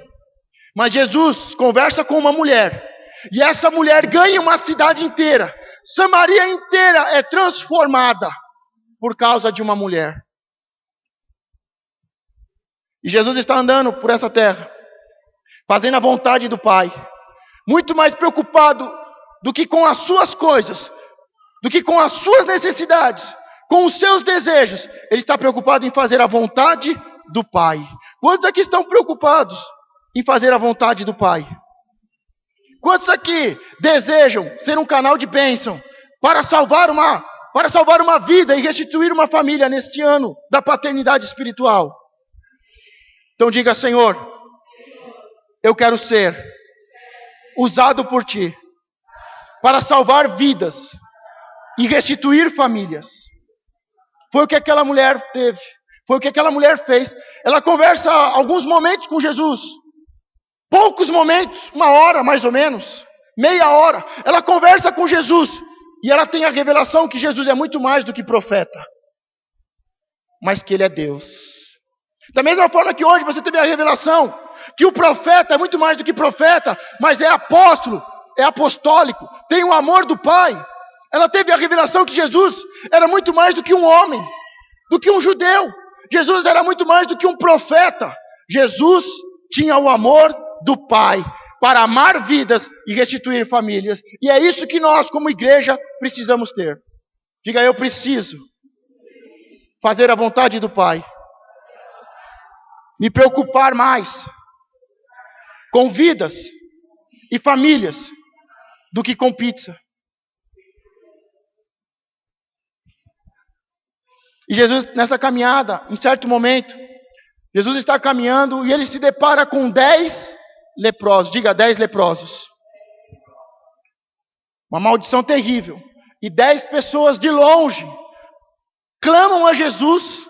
[SPEAKER 1] Mas Jesus conversa com uma mulher, e essa mulher ganha uma cidade inteira. Samaria inteira é transformada por causa de uma mulher. E Jesus está andando por essa terra, fazendo a vontade do Pai, muito mais preocupado do que com as suas coisas, do que com as suas necessidades, com os seus desejos. Ele está preocupado em fazer a vontade do Pai. Quantos aqui estão preocupados em fazer a vontade do Pai? Quantos aqui desejam ser um canal de bênção para salvar uma vida e restituir uma família neste ano da paternidade espiritual? Então diga: Senhor, eu quero ser usado por Ti para salvar vidas e restituir famílias. Foi o que aquela mulher teve, foi o que aquela mulher fez. Ela conversa alguns momentos com Jesus. Poucos momentos, 1 hora mais ou menos, meia hora. Ela conversa com Jesus e ela tem a revelação que Jesus é muito mais do que profeta. mas que Ele é Deus. Da mesma forma que hoje você teve a revelação que o profeta é muito mais do que profeta, mas é apóstolo, é apostólico, tem o amor do Pai. Ela teve a revelação que Jesus era muito mais do que um homem, do que um judeu. Jesus era muito mais do que um profeta. Jesus tinha o amor do Pai para amar vidas e restituir famílias. E é isso que nós, como igreja, precisamos ter. Diga, eu preciso fazer a vontade do Pai. Me preocupar mais com vidas e famílias do que com pizza. E Jesus, nessa caminhada, em certo momento, Jesus está caminhando e ele se depara com 10 leprosos. Diga, 10 leprosos. Uma maldição terrível. E 10 pessoas de longe clamam a Jesus.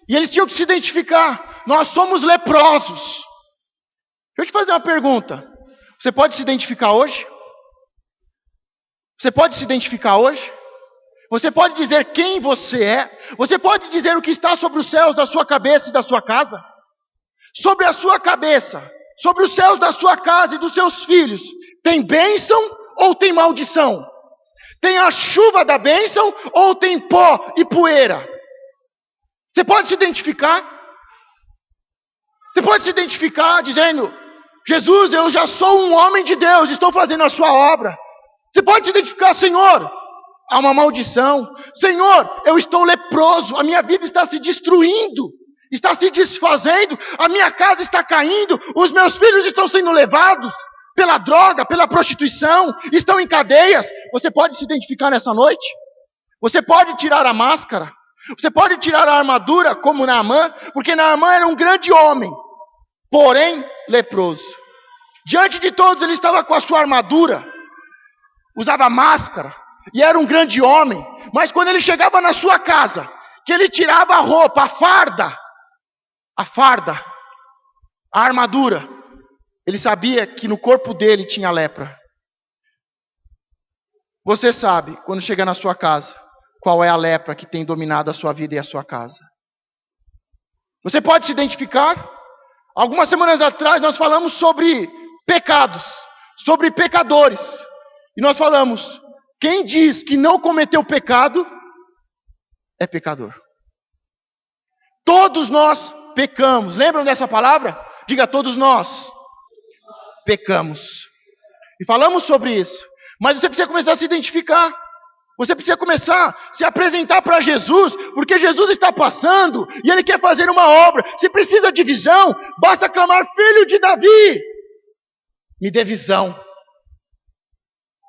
[SPEAKER 1] E eles tinham que se identificar. Nós somos leprosos. Deixa eu te fazer uma pergunta. Você pode se identificar hoje? Você pode se identificar hoje? Você pode dizer quem você é? Você pode dizer o que está sobre os céus da sua cabeça e da sua casa? Sobre a sua cabeça, sobre os céus da sua casa e dos seus filhos, tem bênção ou tem maldição? Tem a chuva da bênção ou tem pó e poeira? Você pode se identificar? Você pode se identificar dizendo, Jesus, eu já sou um homem de Deus, estou fazendo a sua obra. Você pode se identificar, Senhor, há uma maldição. Senhor, eu estou leproso, a minha vida está se destruindo, está se desfazendo, a minha casa está caindo, os meus filhos estão sendo levados pela droga, pela prostituição, estão em cadeias. Você pode se identificar nessa noite? Você pode tirar a máscara? Você pode tirar a armadura como Naamã? Porque Naamã era um grande homem, porém leproso. Diante de todos ele estava com a sua armadura, usava máscara, e era um grande homem. Mas quando ele chegava na sua casa, que ele tirava a roupa, a farda, a armadura, ele sabia que no corpo dele tinha lepra. Você sabe, quando chega na sua casa, qual é a lepra que tem dominado a sua vida e a sua casa. Você pode se identificar? Algumas semanas atrás nós falamos sobre pecados, sobre pecadores. E nós falamos, quem diz que não cometeu pecado, é pecador. Todos nós pecamos. Lembram dessa palavra? Diga, todos nós pecamos. E falamos sobre isso. Mas você precisa começar a se identificar. Você precisa começar a se apresentar para Jesus, porque Jesus está passando e Ele quer fazer uma obra. Se precisa de visão, basta clamar, filho de Davi, me dê visão.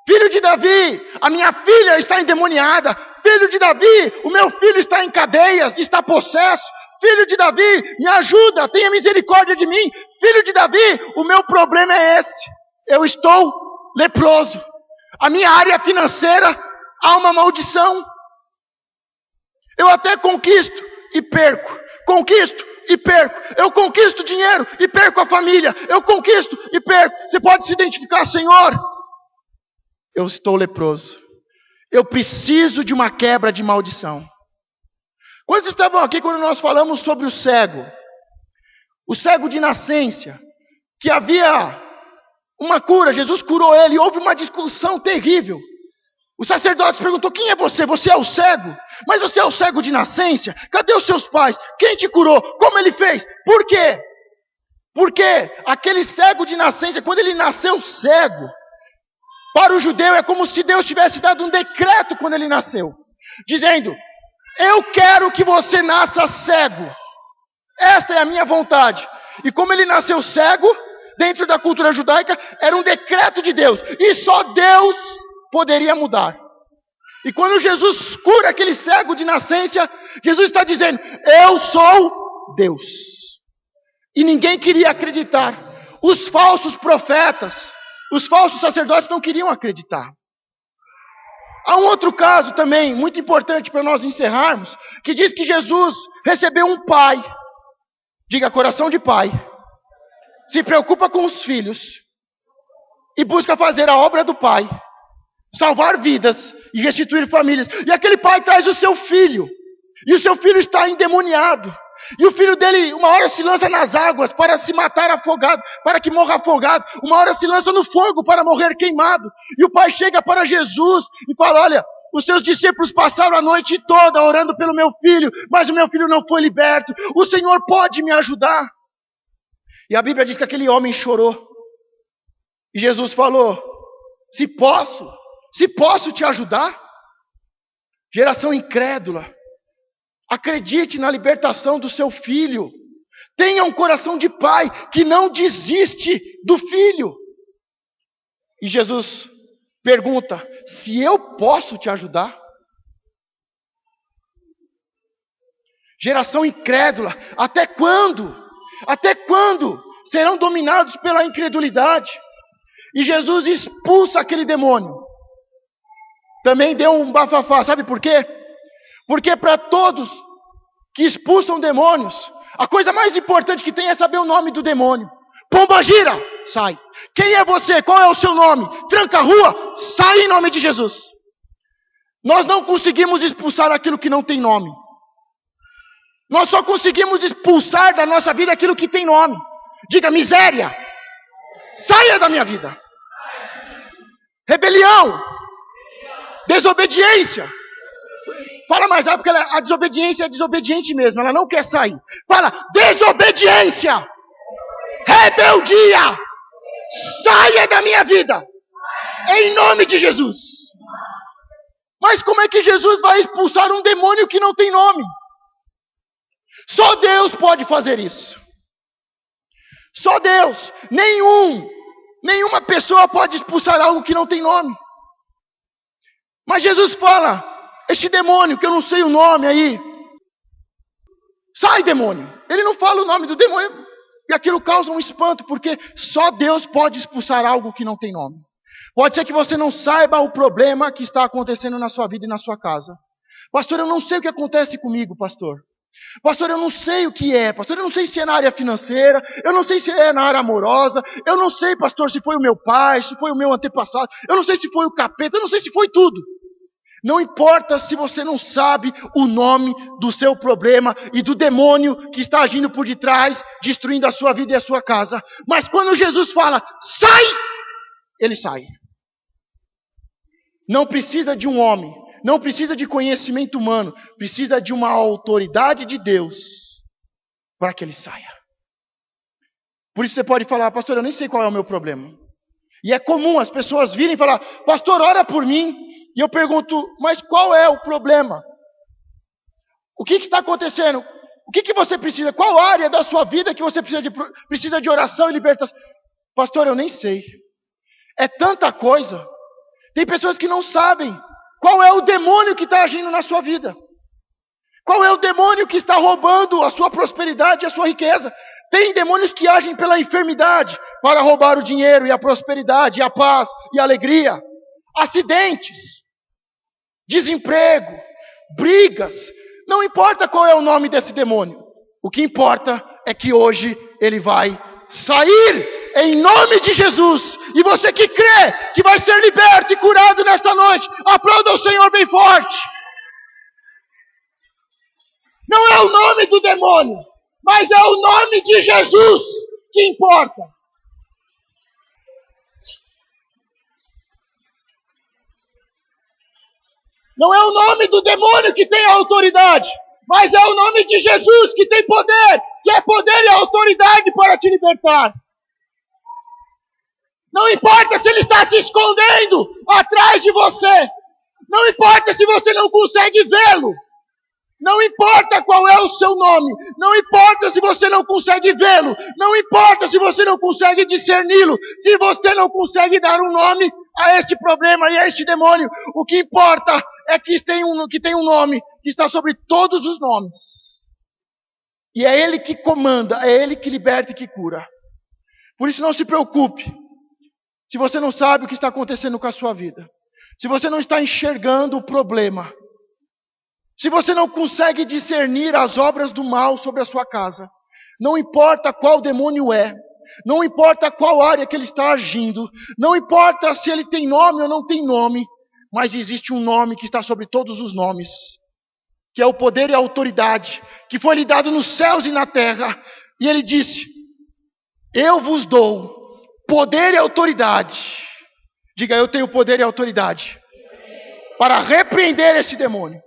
[SPEAKER 1] Filho de Davi, a minha filha está endemoniada. Filho de Davi, o meu filho está em cadeias, está possesso. Filho de Davi, me ajuda, tenha misericórdia de mim. Filho de Davi, o meu problema é esse. Eu estou leproso. A minha área financeira, há uma maldição. Eu até conquisto e perco. Conquisto e perco. Eu conquisto dinheiro e perco a família. Eu conquisto e perco. Você pode se identificar, Senhor? Eu estou leproso. Eu preciso de uma quebra de maldição. Quantos estavam aqui quando nós falamos sobre o cego? O cego de nascença. Que havia uma cura. Jesus curou ele. Houve uma discussão terrível. O sacerdote perguntou, quem é você? Você é o cego? Mas você é o cego de nascença? Cadê os seus pais? Quem te curou? Como ele fez? Por quê? Porque aquele cego de nascença, quando ele nasceu cego, para o judeu é como se Deus tivesse dado um decreto quando ele nasceu, dizendo, eu quero que você nasça cego. Esta é a minha vontade. E como ele nasceu cego, dentro da cultura judaica, era um decreto de Deus. E só Deus poderia mudar. E quando Jesus cura aquele cego de nascença, Jesus está dizendo, eu sou Deus. E ninguém queria acreditar. Os falsos profetas, os falsos sacerdotes não queriam acreditar. Há um outro caso também, muito importante para nós encerrarmos, que diz que Jesus recebeu um pai. Diga, coração de pai. Se preocupa com os filhos e busca fazer a obra do pai. Salvar vidas e restituir famílias. E aquele pai traz o seu filho. E o seu filho está endemoniado. E o filho dele, uma hora se lança nas águas para se matar afogado, para que morra afogado. Uma hora se lança no fogo para morrer queimado. E o pai chega para Jesus e fala: olha, os seus discípulos passaram a noite toda orando pelo meu filho, mas o meu filho não foi liberto. O Senhor pode me ajudar? E a Bíblia diz que aquele homem chorou. E Jesus falou: se posso te ajudar? Geração incrédula, acredite na libertação do seu filho. Tenha um coração de pai que não desiste do filho. E Jesus pergunta: se eu posso te ajudar? Geração incrédula, até quando? Até quando serão dominados pela incredulidade? E Jesus expulsa aquele demônio. Também deu um bafafá, sabe por quê? Porque para todos que expulsam demônios, a coisa mais importante que tem é saber o nome do demônio. Pombagira, sai. Quem é você? Qual é o seu nome? Tranca a rua, sai em nome de Jesus. Nós não conseguimos expulsar aquilo que não tem nome. Nós só conseguimos expulsar da nossa vida aquilo que tem nome. Diga: miséria, saia da minha vida. Rebelião, desobediência. Fala mais alto, porque a desobediência é desobediente mesmo, ela não quer sair. Fala: desobediência, rebeldia, saia da minha vida, em nome de Jesus. Mas como é que Jesus vai expulsar um demônio que não tem nome? Só Deus pode fazer isso. Só Deus. Nenhuma pessoa pode expulsar algo que não tem nome. Mas Jesus fala: este demônio que eu não sei o nome aí, sai, demônio. Ele não fala o nome do demônio e aquilo causa um espanto, porque só Deus pode expulsar algo que não tem nome. Pode ser que você não saiba o problema que está acontecendo na sua vida e na sua casa. Pastor, eu não sei o que acontece comigo, pastor. Pastor, eu não sei o que é. Pastor, eu não sei se é na área financeira, eu não sei se é na área amorosa, eu não sei, pastor, se foi o meu pai, se foi o meu antepassado, eu não sei se foi o capeta, eu não sei se foi tudo. Não importa se você não sabe o nome do seu problema e do demônio que está agindo por detrás, destruindo a sua vida e a sua casa. Mas quando Jesus fala: sai, ele sai. Não precisa de um homem, não precisa de conhecimento humano, precisa de uma autoridade de Deus para que ele saia. Por isso você pode falar: pastor, eu nem sei qual é o meu problema. E é comum as pessoas virem e falar: pastor, ora por mim. E eu pergunto: mas qual é o problema? O que está acontecendo? O que você precisa? Qual área da sua vida que você precisa de oração e libertação? Pastor, eu nem sei. É tanta coisa. Tem pessoas que não sabem qual é o demônio que está agindo na sua vida. Qual é o demônio que está roubando a sua prosperidade e a sua riqueza? Tem demônios que agem pela enfermidade para roubar o dinheiro e a prosperidade, e a paz e a alegria. Acidentes, desemprego, brigas. Não importa qual é o nome desse demônio. O que importa é que hoje ele vai sair em nome de Jesus. E você que crê que vai ser liberto e curado nesta noite, aplauda o Senhor bem forte. Não é o nome do demônio, mas é o nome de Jesus que importa. Não é o nome do demônio que tem a autoridade, mas é o nome de Jesus que tem poder, que é poder e autoridade para te libertar. Não importa se ele está se escondendo atrás de você. Não importa se você não consegue vê-lo. Não importa qual é o seu nome. Não importa se você não consegue vê-lo. Não importa se você não consegue discerni-lo. Se você não consegue dar um nome a este problema e a este demônio. O que importa é que tem um nome que está sobre todos os nomes. E é Ele que comanda, é Ele que liberta e que cura. Por isso não se preocupe se você não sabe o que está acontecendo com a sua vida. Se você não está enxergando o problema. Se você não consegue discernir as obras do mal sobre a sua casa. Não importa qual demônio é. Não importa qual área que ele está agindo. Não importa se ele tem nome ou não tem nome. Mas existe um nome que está sobre todos os nomes. que é o poder e a autoridade, que foi lhe dado nos céus e na terra. E ele disse: eu vos dou poder e autoridade. Diga: eu tenho poder e autoridade para repreender esse demônio.